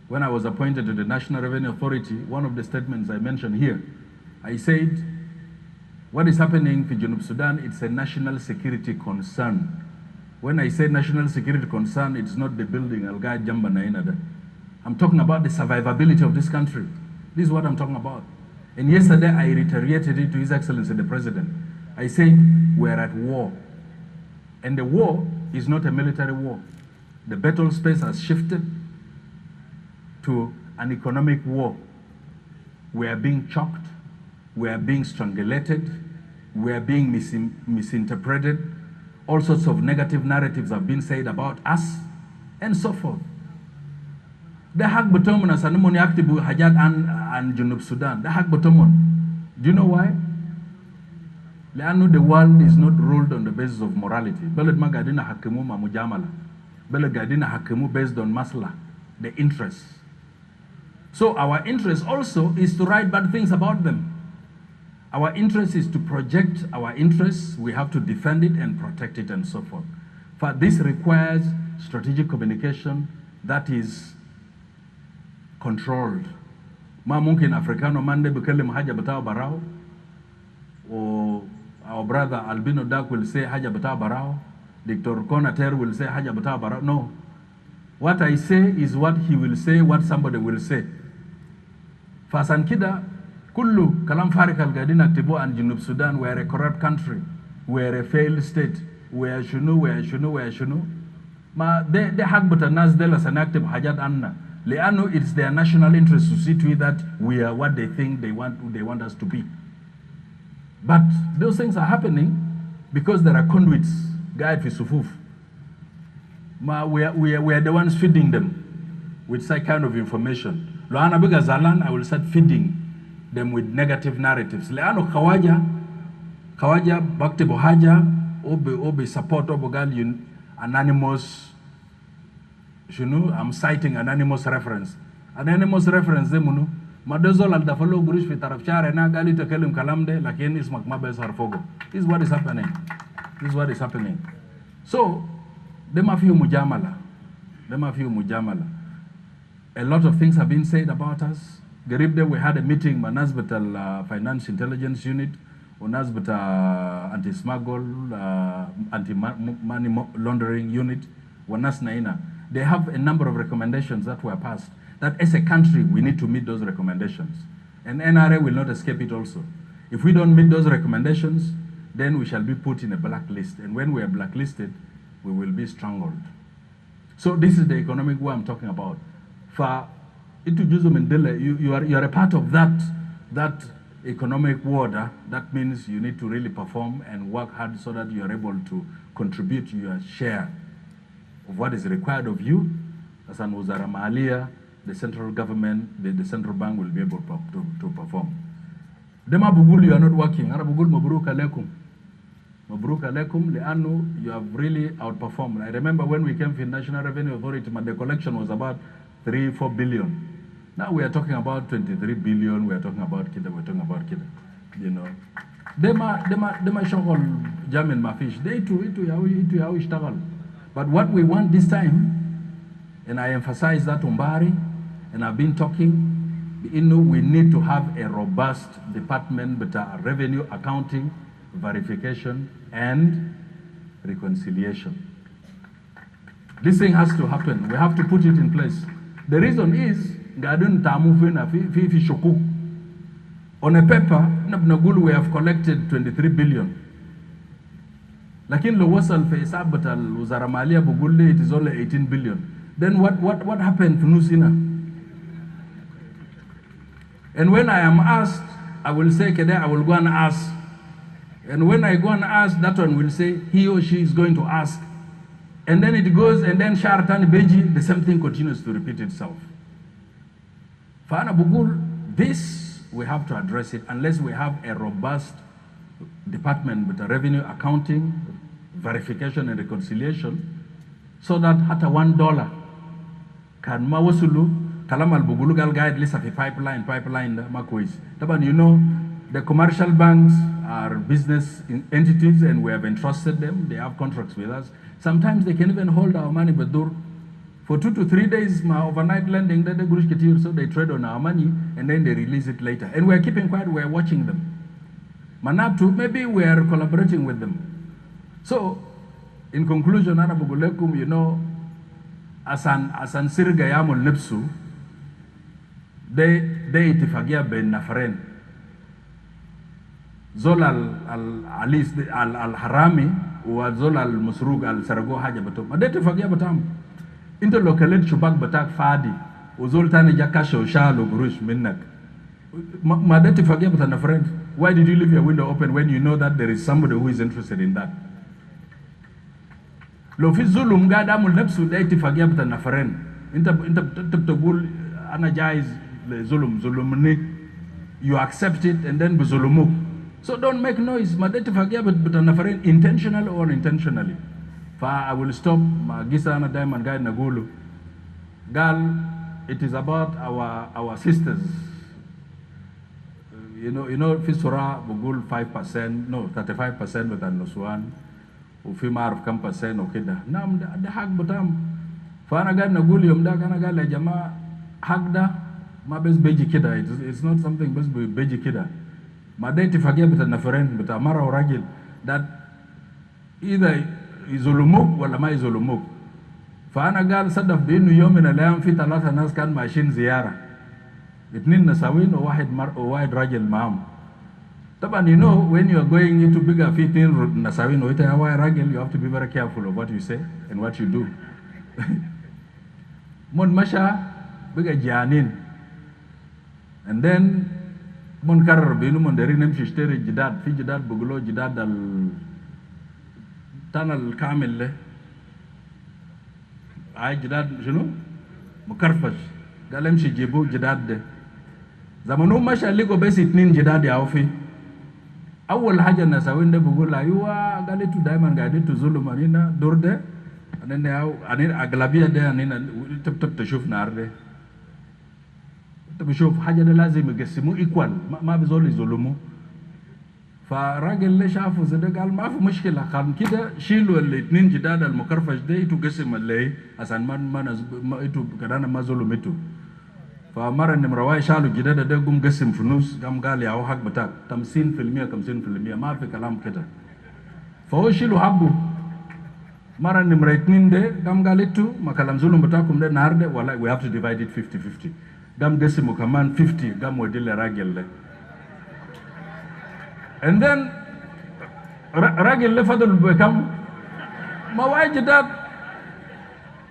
When I was appointed to the National Revenue Authority, one of the statements I mentioned here, I said, what is happening in Junub Sudan, it's a national security concern. When I say national security concern, it's not the building, Al-Gaid Jamba Nainada. I'm talking about the survivability of this country. This is what I'm talking about. And yesterday, I reiterated it to His Excellency the President. I said, we're at war. And the war is not a military war. The battle space has shifted to an economic war. We are being choked. We are being strangulated. We are being misinterpreted. All sorts of negative narratives have been said about us, and so forth. The hak betomon as anomoni actibu hajat and Junub Sudan. The hak betomon. Do you know why? The world is not ruled on the basis of morality. Beled magadina hakimu mamujamala. Beled gadina hakimu based on masla, the interests. So our interest also is to write bad things about them. Our interest is to project our interests. We have to defend it and protect it and so forth. But this requires strategic communication that is controlled. Ma mungkin Africano Mande bekelim haja betaw barao. Or our brother Albino Dak will say haja betaw barao. Dr. Konater will say haja betaw barao. No. What I say is what he will say, what somebody will say. Fasan kida, kullu kalam farik al-gadin aktibu and Junub Sudan, we're a corrupt country, we're a failed state, we're shunu. Ma de hak bata nas de la sanaktib hajat anna. Leano, it's their national interest to see to it that we are what they think they want us to be. But those things are happening because there are conduits, guide fi sufuf. Ma we are the ones feeding them with such kind of information. Loana biga zalan, I will start feeding them with negative narratives. Leano kawaja bakte bohaja obe support obogal anonymous. I'm citing an anonymous reference. An anonymous reference zemunu madozol al dafalo gurish fi taraf share na gali tekelim kalamde lakin is makmabe sarfogo. This is what is happening. This is what is happening. So them a few mujamala. A lot of things have been said about us. Garibde, we had a meeting with Nasbetal Finance Intelligence Unit, or Nasbetal Anti-Smuggle, Anti-Money Laundering Unit, Wanas Naina. They have a number of recommendations that were passed, that as a country, we need to meet those recommendations. And NRA will not escape it also. If we don't meet those recommendations, then we shall be put in a blacklist. And when we are blacklisted, we will be strangled. So this is the economic war I'm talking about. For you are a part of that economic war. That means you need to really perform and work hard so that you are able to contribute to your share of what is required of you. As an Wazara Mahalia, the central government, the central bank will be able to perform. Dema Bugul, you are not working. Ara Bugul Mabruk Alekum. Mabruk Alekum, Leanu, you have really outperformed. I remember when we came to the National Revenue Authority, the collection was about 3-4 billion. Now we are talking about 23 billion. We are talking about Kida. You know, Dema shokol German mafish. They itu yawi ishtagal. But what we want this time, and I emphasize that Umbari, and I've been talking, we need to have a robust department with revenue accounting, verification, and reconciliation. This thing has to happen. We have to put it in place. The reason is, on a paper, we have collected 23 billion. Lakin lo wasal fi hisab batal Wizara Maliya Bugulli, it is only 18 billion. Then what happened to Nusina? And when I am asked, I will say, Kede, I will go and ask. And when I go and ask, that one will say, he or she is going to ask. And then it goes, and then Sharatan Beji, the same thing continues to repeat itself. Fana Bugul, this, we have to address it unless we have a robust department with a revenue accounting, verification and reconciliation, so that at $1 can mawasulu talamal bugulugal guide list of a pipeline makwis. You know, the commercial banks are business entities and we have entrusted them. They have contracts with us. Sometimes they can even hold our money, but For 2 to 3 days, my overnight lending, they so they trade on our money and then they release it later. And we're keeping quiet, we're watching them. Manatu, maybe we're collaborating with them. So, in conclusion, Anabugulekum, you know, asan sirga yamul nipsu, they itifagia ben nafaren. Zol al-harami, wa zol al-musrug al-sarago haja batum. Ma de itifagia batam. Into locality shubak batak fadi uzol tani jakasho shalo gurush minnak madati forget but a friend, why did you leave your window open when you know that there is somebody who is interested in that? Lo fi zulum gada mul nafsu daiti forget but a friend inta tabtagul ana jaiz le zulumni, you accept it and then bizulumu. So don't make noise, madati forget but a friend, intentional or unintentionally. I will stop Gisa na Diamond Guide Nagulu. Girl, it is about our sisters. You know, Fisura Bugul 5%, no, 35% with an Nuswan, Ufima of Campasen, Okida. Nam the Hag Butam. Fanagan Nagulium Daganaga Lajama Hagda, Mabes Beji Kida. It's not something best be Beji Kida. Madeti forget with an friend, but Amara or Ragil, that either izulumuk wala ma izulumuk. Faana gal sadaf binu yom min alayam fi talata nas kan machine ziyara. Itnin nasawin o wahid rajil maam. Taban, you know, when you are going into bigger fitin nasawin o ita wahid rajil, you have to be very careful of what you say and what you do. Mon masha biga janin. And then mon karar binu mon deri nem shishteri jidad fi jidad bugulo jidad al tunnel kamil le ay jidad شنو مكرفش قال امشي جيبوا جداد ده زمانهم مشى لقوا بس 2 جداد يا وفي اول حاجه النساوين ده بيقول ايوه قال انتوا دايما قاعدين تظلموا علينا دور ده انا اغلبيه ده انا تب تشوف نار ده بشوف حاجه ده لازم يقسموه ايكوال ما بيزول يظلموا فالراجل اللي شافه زي قال ما في مشكله خان كده شيلوا الاثنين جداد المكرفش ده يتقسم اللي عشان ما انتوا كدانا ما ظلمتوا فمره النمرواي شالوا جداد ده قام قسم فلوس قام قال يا هو حق بتاعك 50% 50% ما في كلام كده فهو شيلوا حقه مره النمره اثنين ده قام قال انتوا ما كلام ظلم بتاعكم ده النهار ده ولا we have to divide it 50-50 قام قسموا كمان 50 قام ودي للراجل ده. And then راجل اللي فضل بكم ما واجدات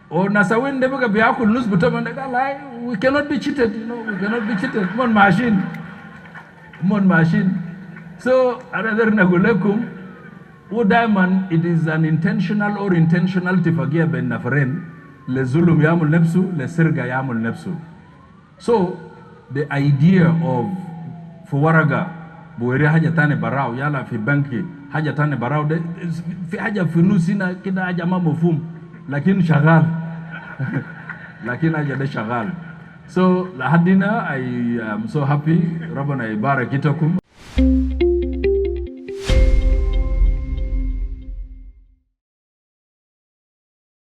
ونساوين ده بقى بياكل نص بتمن ده قال we cannot be cheated, you know, we cannot be cheated. mon machine. So another نقول لكم ودائما it is an intentional or intentional اتفاقية بين نفرين للظلم يعمل نفسه للسرقة يعمل نفسه. So the idea of فورقة بوري حاجة تاني براو يلا في بنكي حاجة تاني براو ده في حاجة فلوس هنا كده حاجة ما مفهوم لكن شغال لكن حاجة ده شغال. So لحدنا I am so happy ربنا يبارك فيكم.